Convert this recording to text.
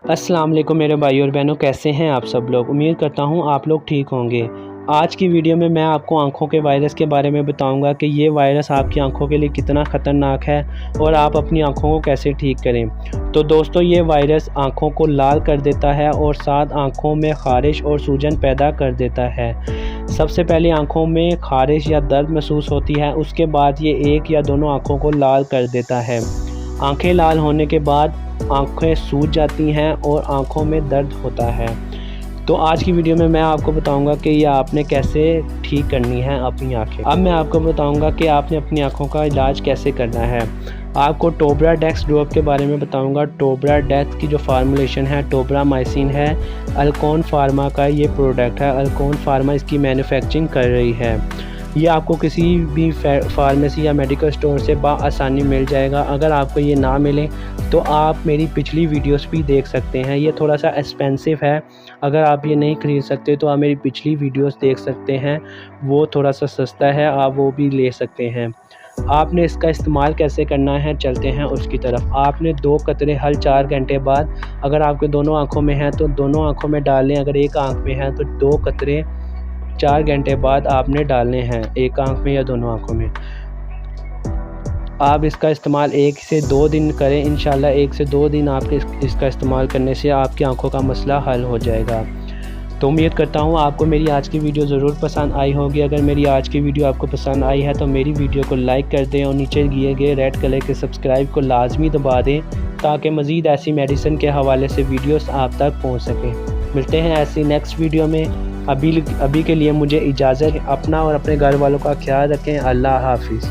अस्सलाम वालेकुम मेरे भाई और बहनों, कैसे हैं आप सब लोग। उम्मीद करता हूं आप लोग ठीक होंगे। आज की वीडियो में मैं आपको आंखों के वायरस के बारे में बताऊंगा कि ये वायरस आपकी आंखों के लिए कितना ख़तरनाक है और आप अपनी आंखों को कैसे ठीक करें। तो दोस्तों, ये वायरस आंखों को लाल कर देता है और साथ आंखों में ख़ारिश और सूजन पैदा कर देता है। सबसे पहले आंखों में ख़ारिश या दर्द महसूस होती है, उसके बाद ये एक या दोनों आंखों को लाल कर देता है। आंखें लाल होने के बाद आंखें सूज जाती हैं और आंखों में दर्द होता है। तो आज की वीडियो में मैं आपको बताऊंगा कि ये आपने कैसे ठीक करनी है अपनी आंखें। अब मैं आपको बताऊंगा कि आपने अपनी आंखों का इलाज कैसे करना है। आपको टोब्रा डेक्स ड्रॉप के बारे में बताऊंगा। टोब्रा डेक्स की जो फार्मूलेशन है टोब्रामाइसिन है। अल्कोन फार्मा का ये प्रोडक्ट है। अल्कोन फार्मा इसकी मैन्युफैक्चरिंग कर रही है। ये आपको किसी भी फार्मेसी या मेडिकल स्टोर से आसानी मिल जाएगा। अगर आपको ये ना मिले तो आप मेरी पिछली वीडियोस भी देख सकते हैं। ये थोड़ा सा एक्सपेंसिव है, अगर आप ये नहीं ख़रीद सकते तो आप मेरी पिछली वीडियोस देख सकते हैं, वो थोड़ा सा सस्ता है, आप वो भी ले सकते हैं। आपने इसका इस्तेमाल कैसे करना है, चलते हैं उसकी तरफ। आपने 2 कतरे हर 4 घंटे बाद, अगर आपके दोनों आँखों में हैं तो दोनों आँखों में डाल लें। अगर एक आँख में है तो 2 कतरे 4 घंटे बाद आपने डालने हैं, एक आंख में या दोनों आंखों में। आप इसका इस्तेमाल 1 से 2 दिन करें। इंशाल्लाह 1 से 2 दिन आपके इसका इस्तेमाल करने से आपकी आंखों का मसला हल हो जाएगा। तो उम्मीद करता हूँ आपको मेरी आज की वीडियो ज़रूर पसंद आई होगी। अगर मेरी आज की वीडियो आपको पसंद आई है तो मेरी वीडियो को लाइक कर दें और नीचे दिए गए रेड कलर के सब्सक्राइब को लाजमी दबा दें, ताकि मज़ीद ऐसी मेडिसिन के हवाले से वीडियोस आप तक पहुँच सकें। मिलते हैं ऐसी नेक्स्ट वीडियो में। अभी के लिए मुझे इजाज़त। अपना और अपने घर वालों का ख्याल रखें। अल्लाह हाफिज़।